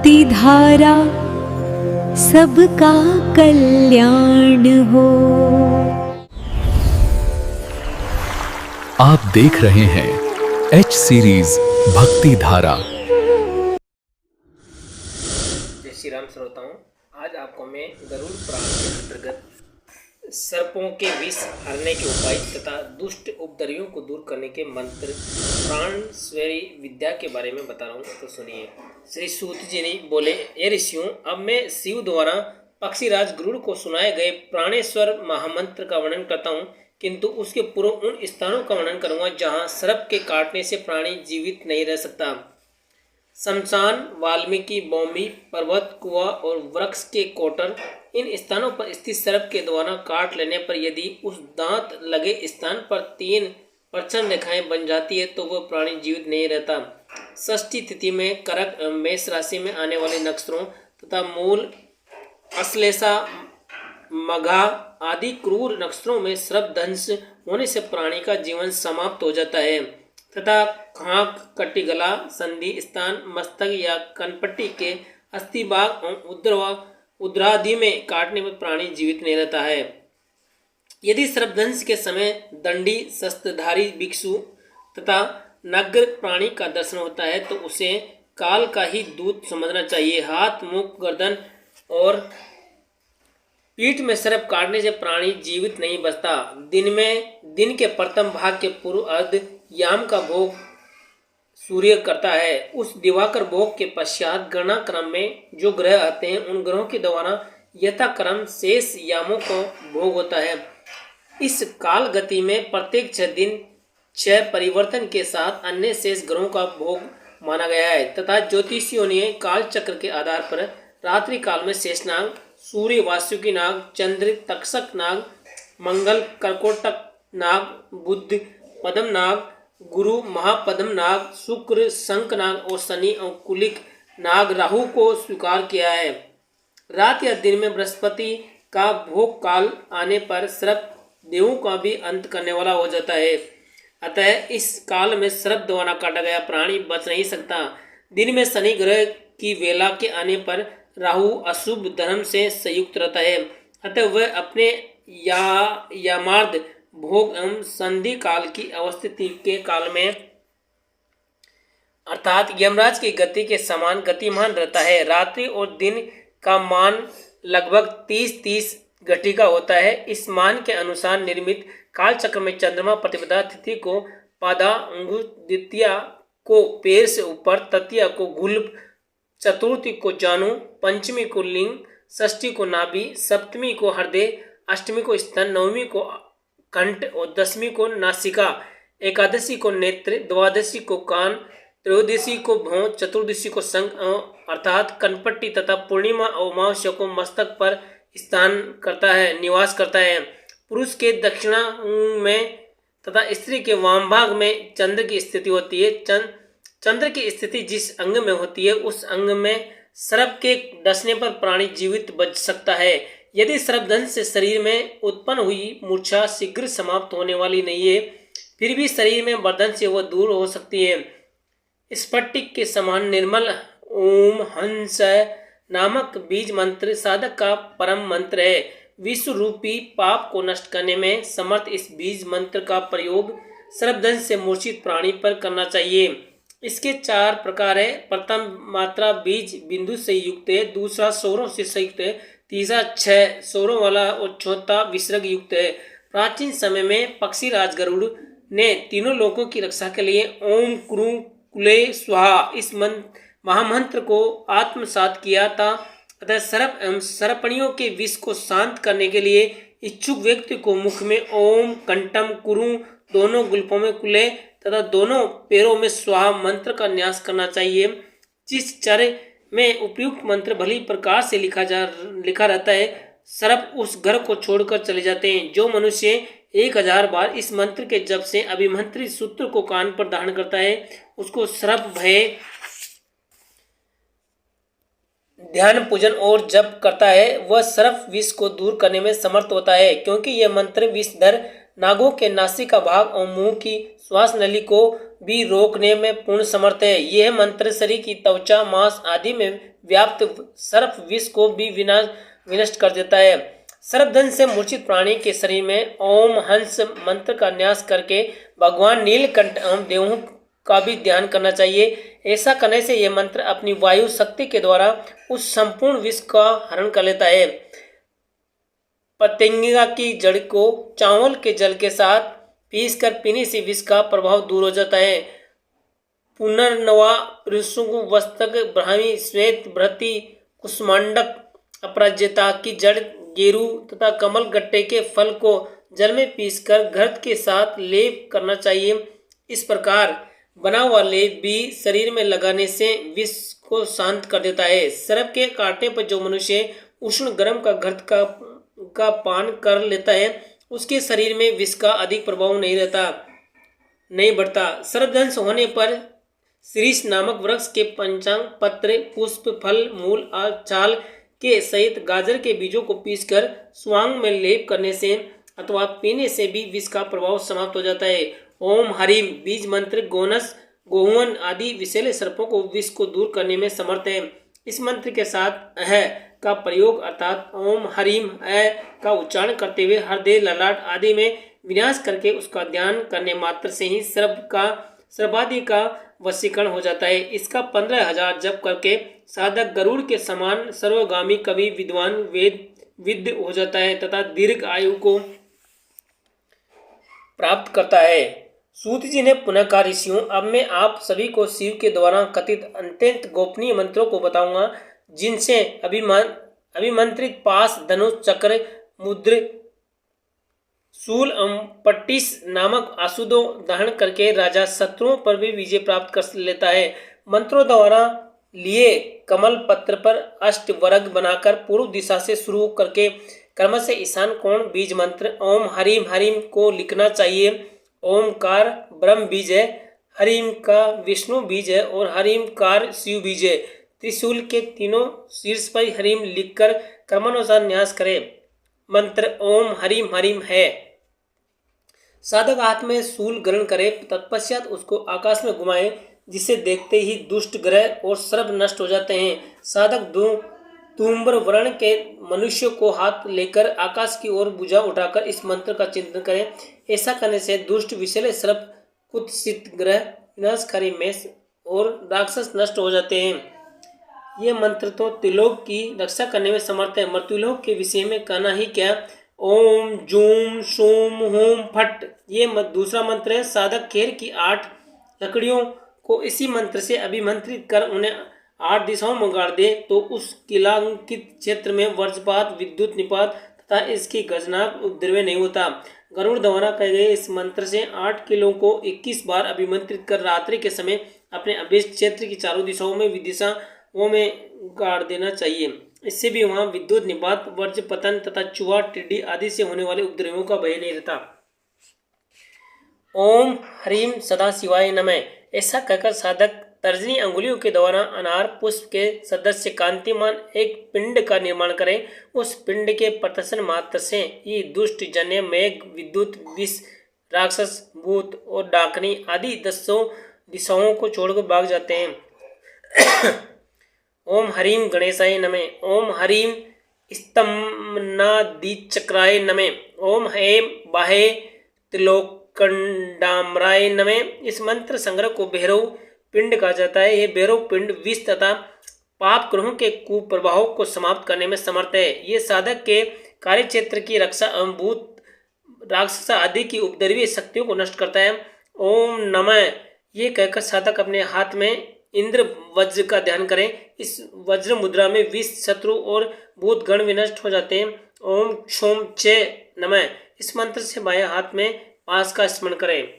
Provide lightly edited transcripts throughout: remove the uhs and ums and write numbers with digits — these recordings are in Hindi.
भक्ति धारा सबका कल्याण हो। आप देख रहे हैं एच सीरीज भक्ति धारा। जय श्री राम श्रोताओं, आज आपको मैं गरुड़ पुराण के अंतर्गत सर्पों के विष हरने के उपाय तथा दुष्ट उपद्रवियों को दूर करने के मंत्र प्राण स्वरी विद्या के बारे में बता रहा हूँ, तो सुनिए। श्री सूत जी ने बोले, ये ऋषियों, अब मैं शिव द्वारा पक्षीराज गरुड़ को सुनाए गए प्राणेश्वर महामंत्र का वर्णन करता हूँ, किंतु उसके पूर्व उन स्थानों का वर्णन करूंगा जहाँ सर्प के काटने से प्राणी जीवित नहीं रह सकता। शमशान, वाल्मीकि, बौमी, पर्वत, कुआ और वृक्ष के कोटर, इन स्थानों पर स्थित सर्प के द्वारा काट लेने पर यदि उस दांत लगे स्थान पर 3 प्रचंड रेखाएं बन जाती है तो वह प्राणी जीवित नहीं रहता। षष्ठी तिथि में करक मेष राशि में आने वाले नक्षत्रों तथा मूल, अश्लेषा, मघा आदि क्रूर नक्षत्रों में सर्प दंश होने से प्राणी का जीवन समाप्त हो जाता है तथा खाक, कटी गला, संधि स्थान, मस्तक या कनपट्टी के अस्थिभाग और उदरादि में काटने में प्राणी जीवित नहीं रहता है। यदि सर्पदंश के समय दंडी, शस्त्रधारी भिक्षु तथा नग्न प्राणी का दर्शन होता है तो उसे काल का ही दूत समझना चाहिए। हाथ, मुख, गर्दन और पीठ में सर्प काटने से प्राणी जीवित नहीं बचता। दिन के प्रथम भाग के पूर्व अर्ध याम का भोग सूर्य करता है। उस दिवाकर भोग के पश्चात गणना क्रम में जो ग्रह आते हैं उन ग्रहों के द्वारा यथाक्रम शेष यामों को भोग होता है। इस काल गति में प्रत्येक 6 दिन 6 परिवर्तन के साथ अन्य शेष ग्रहों का भोग माना गया है तथा ज्योतिषियों ने काल चक्र के आधार पर रात्रि काल में शेषनाग, सूर्य वासुकी नाग, चंद्र तक्षक नाग, मंगल कर्कोटक नाग, बुध पद्म नाग, गुरु महापद्म नाग, शुक्र शंख नाग और शनि और कुलिक नाग राहु को स्वीकार किया है। रात या दिन में बृहस्पति का भोग काल आने पर सर्प देवों का भी अंत करने वाला हो जाता है। अतः इस काल में सर्प द्वारा काटा गया प्राणी बच नहीं सकता। दिन में शनि ग्रह की वेला के आने पर राहु अशुभ धर्म से संयुक्त रहता है, अतः वह अपने यामार्ध भोग एवं संधि काल की अवस्थिति के काल में अर्थात यमराज की गति के समान गतिमान रहता है। रात्रि और दिन का मान लगभग 30-30 घटिका होता है। इस मान के अनुसार निर्मित काल चक्र में चंद्रमा प्रतिपदा तिथि को पादा, द्वितीया को पैर से ऊपर, तृतीया को गुल्ब, चतुर्थी को जानु, पंचमी को लिंग, षष्ठी को नाभि, सप्तमी को हृदय, अष्टमी को स्तन, नवमी को कंठ और 10वीं को नासिका, एकादशी को नेत्र, द्वादशी को कान, त्रयोदशी को भौं, चतुर्दशी को संग अर्थात कनपट्टी तथा पूर्णिमा और अमावस्या को मस्तक पर स्थान करता है, निवास करता है। पुरुष के दक्षिणा में तथा स्त्री के वाम भाग में चंद्र की स्थिति होती है। चंद्र की स्थिति जिस अंग में होती है उस अंग में सर्प के डसने पर प्राणी जीवित बच सकता है। यदि सर्पदंश से शरीर में उत्पन्न हुई मूर्छा शीघ्र समाप्त होने वाली नहीं है, फिर भी शरीर में बर्धन से वह दूर हो सकती है। स्फटिक के समान निर्मल ओम हंस नामक बीज मंत्र साधक का परम मंत्र है। विश्व रूपी पाप को नष्ट करने में समर्थ इस बीज मंत्र का प्रयोग सर्पदंश से मूर्छित प्राणी पर करना चाहिए। इसके 4 प्रकार है। प्रथम मात्रा बीज बिंदु से युक्त है, दूसरा स्वरों से संयुक्त है, तीसरा 6 स्वरों वाला और चौथा विसर्ग युक्त है। प्राचीन समय में पक्षीराज गरुड़ ने तीनों लोकों की रक्षा के लिए ओम क्रू कुले स्वाहा इस महामंत्र को आत्मसात किया था। अतः सर्प एवं सर्पणियों के विष को शांत करने के लिए इच्छुक व्यक्ति को मुख में ओम, कंठम कुरु, दोनों गुल्फों में कुले तथा दोनों पैरों में स्वाहा मंत्र का न्यास करना चाहिए। जिस चर में उपयुक्त मंत्र भली प्रकार से लिखा रहता है, सर्प उस घर को छोड़कर चले जाते हैं। जो मनुष्य 1000 बार इस मंत्र के जप से अभिमंत्रित सूत्र को कान पर धारण करता है, उसको सर्प भय ध्यान पूजन और जप करता है, वह सर्प विष को दूर करने में समर्थ होता है। क्योंकि यह मंत्र विषधर नागों के नासिका भाग और मुंह की श्वास नली को भी रोकने में पूर्ण समर्थ है। यह मंत्र शरीर की त्वचा, मांस आदि में व्याप्त सर्प विष को भी विनष्ट कर देता है। सर्पदंश से मूर्छित प्राणी के शरीर में ओम हंस मंत्र का न्यास करके भगवान नीलकंठ एवं देवों का भी ध्यान करना चाहिए। ऐसा करने से यह मंत्र अपनी वायु शक्ति के द्वारा उस संपूर्ण विष का हरण कर लेता है। पतंगिका की जड़ को चावल के जल के साथ पीसकर पीने से विष का प्रभाव दूर हो जाता है। पुनर्नवा, ऋषुगु, वस्तक, ब्राह्मी, श्वेत, भृति, कुष्मांडक, अपराजिता की जड़, गेरू तथा कमल गट्टे के फल को जल में पीसकर घृत के साथ लेप करना चाहिए। इस प्रकार बना हुआ लेप भी शरीर में लगाने से विष को शांत कर देता है। सर्प के काटने पर जो मनुष्य उष्ण गर्म का घृत का पान कर लेता है उसके शरीर में विष का अधिक प्रभाव नहीं बढ़ता। सर्पदंश होने पर शीरीष नामक वृक्ष के पंचांग, पत्र, पुष्प, फल, मूल और छाल के सहित गाजर के बीजों को पीसकर स्वांग में लेप करने से अथवा पीने से भी विष का प्रभाव समाप्त हो जाता है। ओम हरिम बीज मंत्र गोनस, गोहुवन आदि विषैले सर्पों को विष को दूर करने में समर्थ है। इस मंत्र के साथ अह का प्रयोग अर्थात ओम हरिम का उच्चारण करते हुए हृदय, ललाट आदि में विन्यास करके उसका ध्यान करने मात्र से ही सर्पादि का वशीकरण हो जाता है। इसका 15,000 जप करके साधक गरुड़ के समान सर्वगामी कवि, विद्वान, विद्य हो जाता है तथा दीर्घ आयु को प्राप्त करता है। सूत जी ने पुनः कहा, ऋषियों, अब मैं आप सभी को शिव के द्वारा कथित अत्यंत गोपनीय मंत्रों को बताऊंगा जिनसे अभिमंत्रित पास, धनुष, चक्र, मुद्र, शूल एवं पट्टिस नामक आसुदों धारण करके राजा शत्रुओं पर भी विजय प्राप्त कर लेता है। मंत्रों द्वारा लिए कमल पत्र पर अष्टवर्ग बनाकर पूर्व दिशा से शुरू करके क्रम से ईशान कोण बीज मंत्र ओम हरिम हरिम को लिखना चाहिए। ओमकार ब्रह्म बीज है, हरिम का विष्णु बीज है और हरिमकार शिव बीज है। त्रिशूल के तीनों शीर्ष पर हरिम लिखकर क्रमानुसार न्यास करे। मंत्र ओम हरिम हरिम है। साधक हाथ में शूल ग्रहण करे, तत्पश्चात उसको आकाश में घुमाए, जिसे देखते ही दुष्ट ग्रह और सर्प नष्ट हो जाते हैं। साधक धूम्र वर्ण के मनुष्य को हाथ लेकर आकाश की ओर भुजा उठाकर इस मंत्र का चिंतन करें। ऐसा करने से दुष्ट विषैले सर्प, कुत्सित ग्रह, विनाशकारी मेष और राक्षस नष्ट हो जाते हैं। ये मंत्र तो त्रिलोक की रक्षा करने में समर्थ है। मृत्युलोक के विषय में कहना ही क्या। ओम जूम शूम हूम फट ये दूसरा मंत्र है। साधक खेर की 8 लकड़ियों को इसी मंत्र से अभिमंत्रित कर उन्हें 8 दिशाओं में गाड़ दे तो उस किलांकित क्षेत्र में वज्रपात, विद्युत निपात तथा इसकी गजनाक उपद्रव नहीं होता। गरुड़ द्वारा कहे गए इस मंत्र से 8 किलों को 21 बार अभिमंत्रित कर रात्रि के समय अपने अभीष्ट क्षेत्र की चारों दिशाओं में विदिशाओं में गाड़ देना चाहिए। इससे भी वहां विद्युत निपात, वज्रपतन तथा चूहा, टिड्डी आदि से होने वाले उपद्रवों का भय नहीं रहता। ओम ह्रीम सदा शिवाय नमः ऐसा कहकर साधक तर्जनी अंगुलियों के द्वारा अनार पुष्प के सदस्य कांतिमान एक पिंड का निर्माण करें। उस पिंड के प्रदर्शन मात्र से ये दुष्ट जन्य, मेघ, विद्युत, विष, राक्षस, भूत और डाकनी आदि 10 दिशाओं को छोड़कर भाग जाते हैं। ओम हरीम गणेशाय नमः। ओम हरीम स्तम्भनादिचक्राय नमः। ओम हेम बाहे त्रिलोकंडामराय नमः। इस मंत्र संग्रह को भैरव पिंड कहा जाता है। यह भैरव पिंड विष तथा पाप ग्रहों के कुप्रभावों को समाप्त करने में समर्थ है। ये साधक के कार्य क्षेत्र की रक्षा एवं भूत, राक्षस आदि की उपद्रवी शक्तियों को नष्ट करता है। ओम नमः ये कहकर साधक अपने हाथ में इंद्र वज्र का ध्यान करें। इस वज्र मुद्रा में विष, शत्रु और भूत गण विनष्ट हो जाते हैं। ओम क्षोम चे नमः इस मंत्र से बाएं हाथ में पास का स्मरण करें,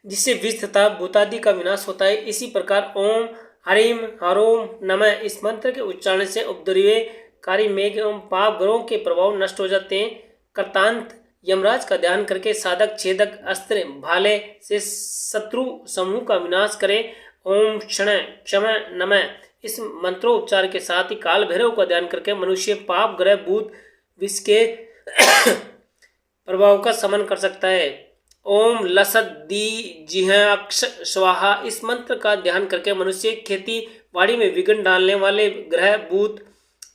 जिससे विष तथा भूतादि का विनाश होता है। इसी प्रकार ओम हरिम हरोम नमः इस मंत्र के उच्चारण से उपद्रवकारी मेघ एवं पाप ग्रहों के प्रभाव नष्ट हो जाते हैं। कर्तांत यमराज का ध्यान करके साधक छेदक अस्त्र भाले से शत्रु समूह का विनाश करें। ओम क्षण क्षम नमः इस मंत्रोच्चार के साथ ही काल भैरव का ध्यान करके मनुष्य पाप ग्रह भूत विष के प्रभाव का शमन कर सकता है। ओम लसद्दी जिहाक्ष स्वाहा। इस मंत्र का ध्यान करके मनुष्य खेती बाड़ी में विघ्न डालने वाले ग्रह भूत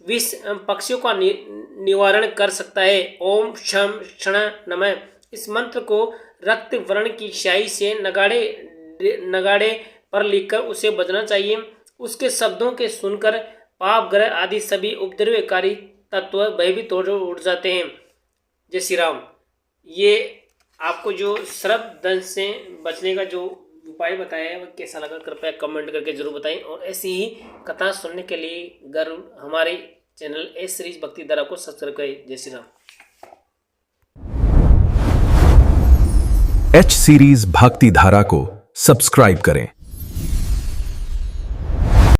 विष पक्षियों का निवारण कर सकता है। ओम शम क्षण नमः। इस मंत्र को रक्त वर्ण की स्याही से नगाड़े पर लिखकर उसे बजना चाहिए। उसके शब्दों के सुनकर पाप ग्रह आदि सभी उपद्रवकारी तत्व भयभीत हो उठ जाते हैं। जय श्री राम। ये आपको जो सर्प दंश से बचने का जो उपाय बताया है वह कैसा लगा कृपया कमेंट करके जरूर बताएं। और ऐसी ही कथा सुनने के लिए हमारे चैनल एच सीरीज भक्ति धारा को सब्सक्राइब करें। जय श्री राम। एच सीरीज भक्ति धारा को सब्सक्राइब करें।